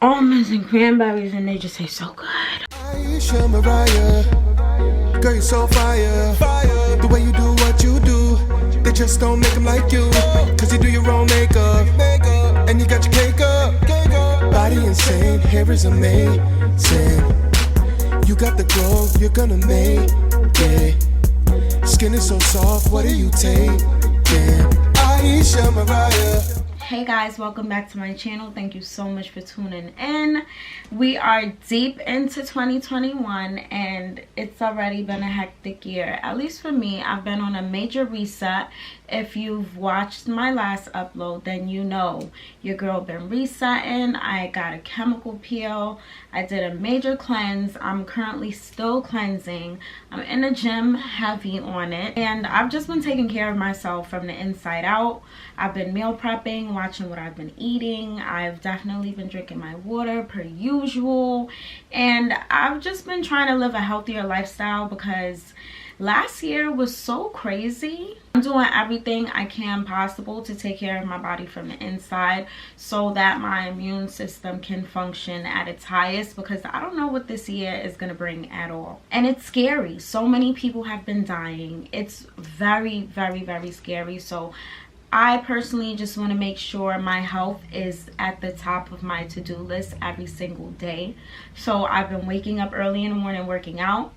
almonds and cranberries, and they just taste so good. Aisha Mariah, girl, you're so fire. The way you do what you do, they just don't make them like you. Cause you do your own makeup, and you got your cake up. Body insane, hair is amazing. You got the glow, you're gonna make it. Skin is so soft, what do you take? Aisha Mariah. Hey guys, welcome back to my channel. Thank you so much for tuning in. We are deep into 2021 and it's already been a hectic year. At least for me, I've been on a major reset. If you've watched my last upload, then you know your girl been resetting. I got a chemical peel. I did a major cleanse. I'm currently still cleansing. I'm in the gym heavy on it. And I've just been taking care of myself from the inside out. I've been meal prepping, watching what I've been eating. I've definitely been drinking my water per usual. And I've just been trying to live a healthier lifestyle because last year was so crazy. I'm doing everything I can possible to take care of my body from the inside so that my immune system can function at its highest, because I don't know what this year is going to bring at all. And it's scary. So many people have been dying. It's very, very, very scary. So I personally just want to make sure my health is at the top of my to-do list every single day. So I've been waking up early in the morning working out.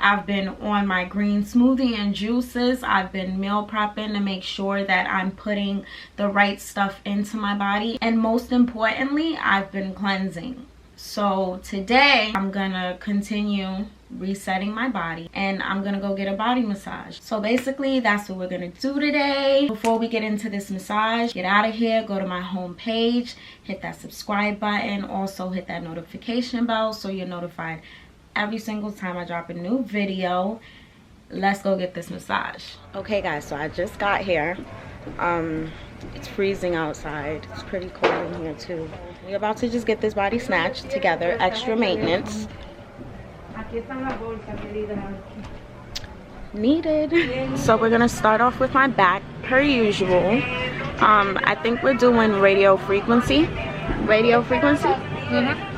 I've been on my green smoothie and juices. I've been meal prepping to make sure that I'm putting the right stuff into my body. And most importantly, I've been cleansing. So today I'm gonna continue resetting my body and I'm gonna go get a body massage. So basically that's what we're gonna do today. Before we get into this massage, get out of here, go to my home page, hit that subscribe button, also hit that notification bell so you're notified every single time I drop a new video. Let's go get this massage. Okay guys, so I just got here. It's freezing outside. It's pretty cold in here too. We're about to just get this body snatched together, extra maintenance needed. So we're gonna start off with my back per usual. I think we're doing radio frequency.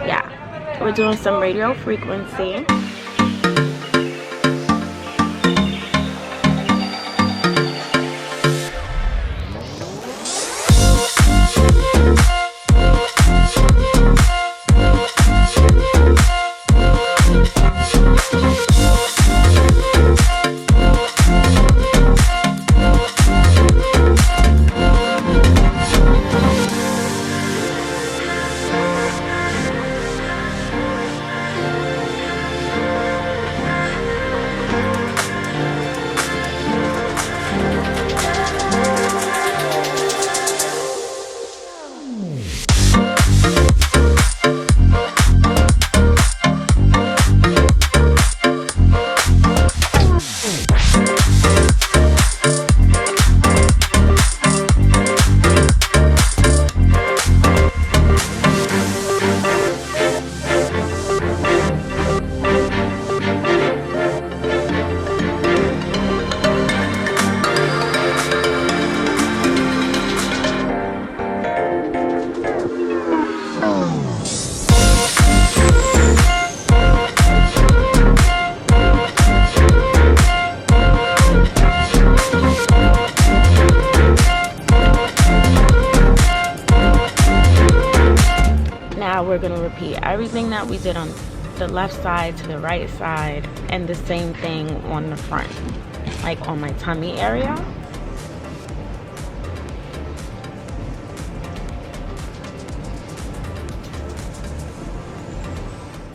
Yeah, we're doing some radio frequency. We're going to repeat everything that we did on the left side to the right side, and the same thing on the front, like on my tummy area.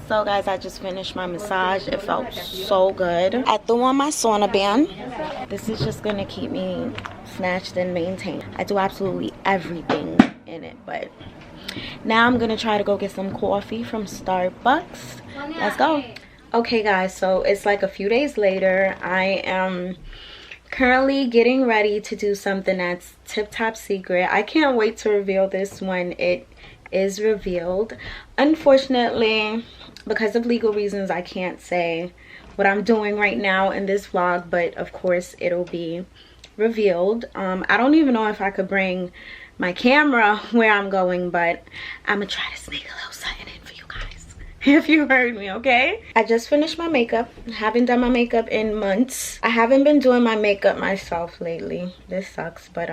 So guys, I just finished my massage. It felt so good. I threw on my sauna band. This is just going to keep me snatched and maintained. I do absolutely everything in it, but now I'm gonna try to go get some coffee from Starbucks. Let's go. Okay guys, so it's like a few days later. I am currently getting ready to do something that's tip-top secret. I can't wait to reveal this when it is revealed. Unfortunately, because of legal reasons, I can't say what I'm doing right now in this vlog, but of course it'll be revealed. I don't even know if I could bring my camera where I'm going, but I'm gonna try to sneak a little something in for you guys if you heard me, okay? I just finished my makeup. Haven't done my makeup in months. I haven't been doing my makeup myself lately. This sucks, but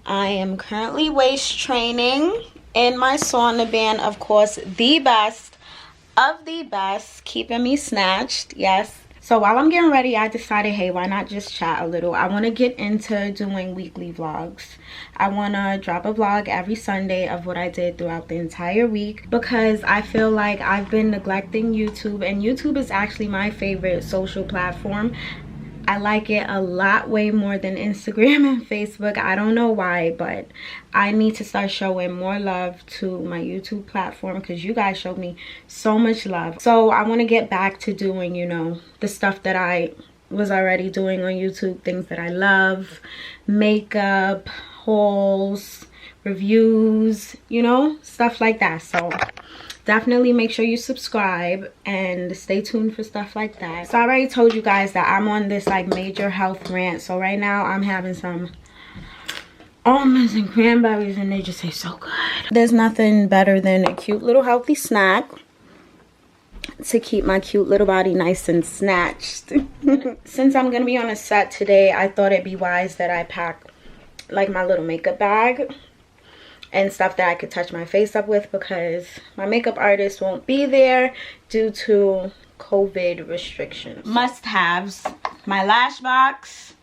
I am currently waist training in my sauna band, of course, the best of the best, keeping me snatched. Yes. So while I'm getting ready, I decided, hey, why not just chat a little? I want to get into doing weekly vlogs. I want to drop a vlog every Sunday of what I did throughout the entire week, because I feel like I've been neglecting YouTube, and YouTube is actually my favorite social platform. I like it a lot way more than Instagram and Facebook. I don't know why, but I need to start showing more love to my YouTube platform, because you guys showed me so much love. So I want to get back to doing, you know, the stuff that I was already doing on YouTube, things that I love, makeup, hauls, reviews, you know, stuff like that. So definitely make sure you subscribe and stay tuned for stuff like that. So I already told you guys that I'm on this like major health rant. So right now I'm having some almonds and cranberries, and they just taste so good. There's nothing better than a cute little healthy snack to keep my cute little body nice and snatched. Since I'm gonna be on a set today, I thought it'd be wise that I pack like my little makeup bag and stuff that I could touch my face up with, because my makeup artist won't be there due to COVID restrictions. Must-haves: my lash box,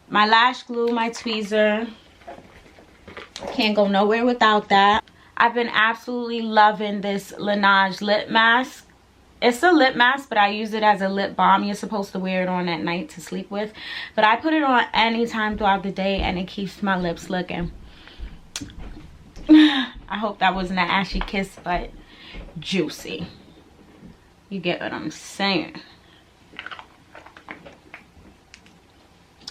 my lash glue, my tweezer. Can't go nowhere without that. I've been absolutely loving this Laneige lip mask. It's a lip mask, but I use it as a lip balm. You're supposed to wear it on at night to sleep with, but I put it on anytime throughout the day, and it keeps my lips looking, I hope that wasn't an ashy kiss, but juicy. You get what I'm saying?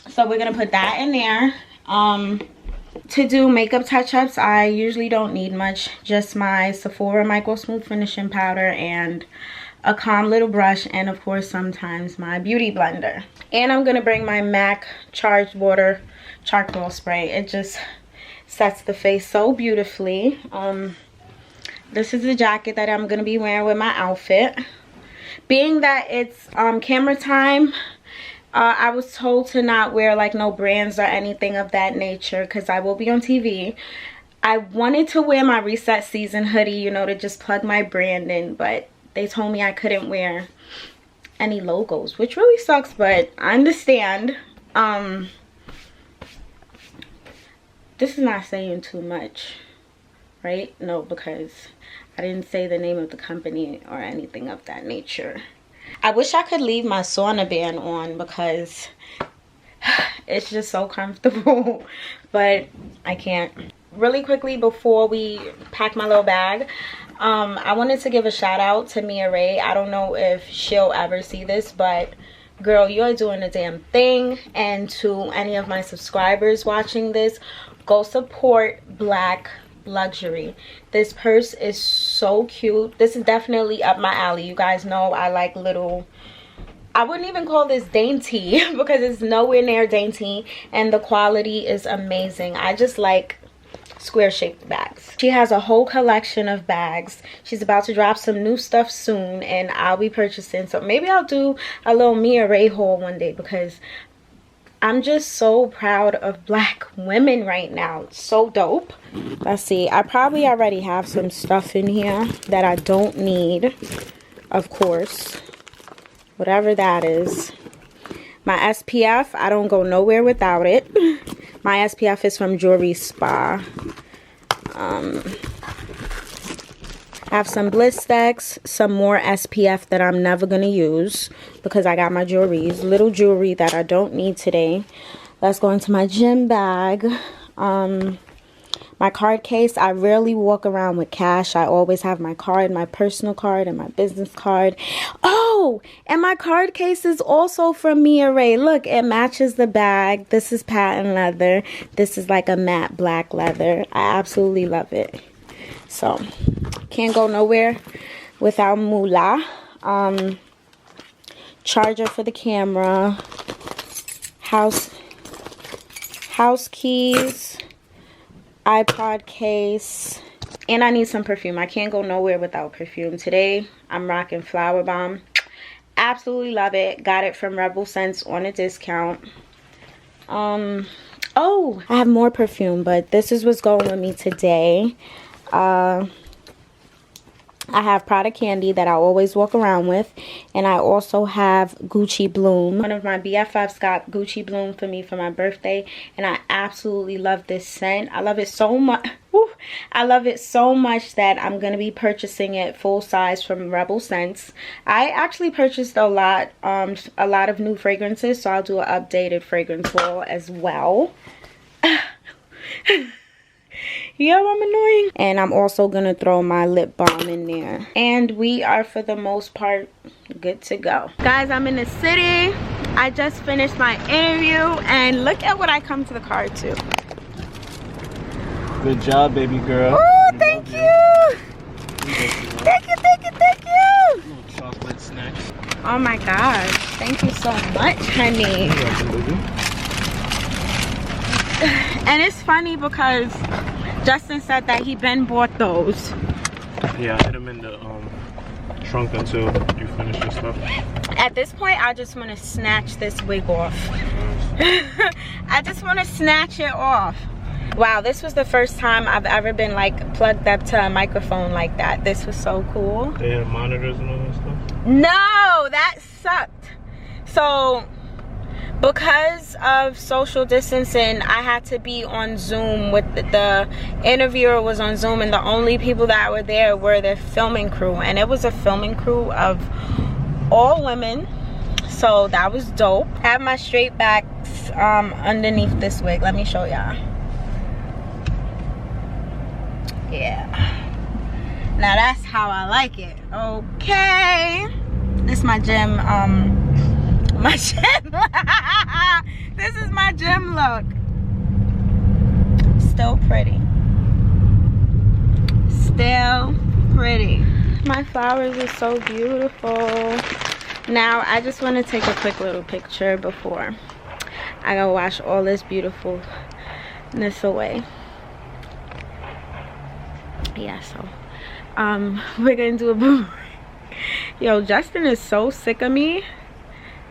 So we're gonna put that in there. To do makeup touch-ups, I usually don't need much. Just my Sephora Micro Smooth Finishing Powder and a calm little brush, and of course sometimes my beauty blender. And I'm gonna bring my MAC Charged Water Charcoal Spray. It just sets the face so beautifully. This is the jacket that I'm gonna be wearing with my outfit. Being that it's camera time, I was told to not wear like no brands or anything of that nature, because I will be on TV. I wanted to wear my Reset Season hoodie, you know, to just plug my brand in, but they told me I couldn't wear any logos, which really sucks, but I understand. This is not saying too much, right? No, because I didn't say the name of the company or anything of that nature. I wish I could leave my sauna band on, because it's just so comfortable, but I can't. Really quickly before we pack my little bag, I wanted to give a shout out to Mia Ray. I don't know if she'll ever see this, but girl, you're doing a damn thing. And to any of my subscribers watching this, go support Black Luxury. This purse is so cute. This is definitely up my alley. You guys know I like little, I wouldn't even call this dainty because it's nowhere near dainty, and the quality is amazing. I just like square shaped bags. She has a whole collection of bags. She's about to drop some new stuff soon, and I'll be purchasing. So maybe I'll do a little Mia Ray haul one day, because I'm just so proud of Black women right now. It's so dope. Let's see. I probably already have some stuff in here that I don't need, of course. Whatever that is. My SPF, I don't go nowhere without it. My SPF is from Jewelry Spa. I have some Blistex, some more SPF that I'm never going to use because I got my jewelries, little jewelry that I don't need today. Let's go into my gym bag. My card case, I rarely walk around with cash. I always have my card, my personal card, and my business card. Oh, and my card case is also from Mia Ray. Look, it matches the bag. This is patent leather. This is like a matte black leather. I absolutely love it. So, can't go nowhere without moolah. Charger for the camera. House keys. iPod case. And I need some perfume. I can't go nowhere without perfume. Today, I'm rocking Flower Bomb. Absolutely love it. Got it from Rebel Scents on a discount. Oh, I have more perfume, but this is what's going with me today. I have Prada Candy that I always walk around with. And I also have Gucci Bloom. One of my BFFs got Gucci Bloom for me for my birthday. And I absolutely love this scent. I love it so much. I love it so much that I'm going to be purchasing it full size from Rebel Scents. I actually purchased a lot of new fragrances. So I'll do an updated fragrance haul as well. Yeah, I'm annoying. And I'm also gonna throw my lip balm in there. And we are, for the most part, good to go. Guys, I'm in the city. I just finished my interview. And look at what I come to the car to. Good job, baby girl. Oh, thank you. Thank you, thank you, thank you. Little chocolate snacks. Oh my gosh. Thank you so much, honey. And it's funny because Justin said that he been bought those. Yeah, I hid them in the trunk until you finish your stuff. At this point, I just want to snatch this wig off. I just want to snatch it off. Wow, this was the first time I've ever been like plugged up to a microphone like that. This was so cool. They had monitors and all that stuff? No, that sucked. So because of social distancing, I had to be on Zoom with the interviewer was on Zoom, and the only people that were there were the filming crew, and it was a filming crew of all women, so that was dope. I have my straight backs underneath this wig. Let me show y'all. Yeah, now that's how I like it. Okay, this is my gym this is my gym look. Still pretty. Still pretty. My flowers are so beautiful. Now I just want to take a quick little picture before I go wash all this beautifulness away. Yeah, so we're gonna do a boomerang. Yo, Justin is so sick of me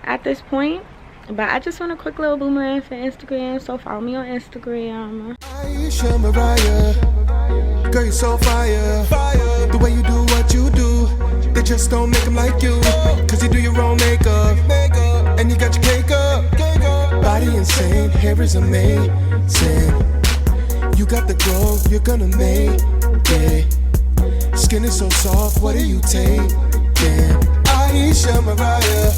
at this point, but I just want a quick little boomerang for Instagram, so follow me on Instagram. Aisha Mariah, girl, you're so fire. The way you do what you do, they just don't make them like you. Cause you do your own makeup, and you got your cake up. Body insane, hair is amazing. You got the glow, you're gonna make it. Skin is so soft, what do you take? Aisha Mariah.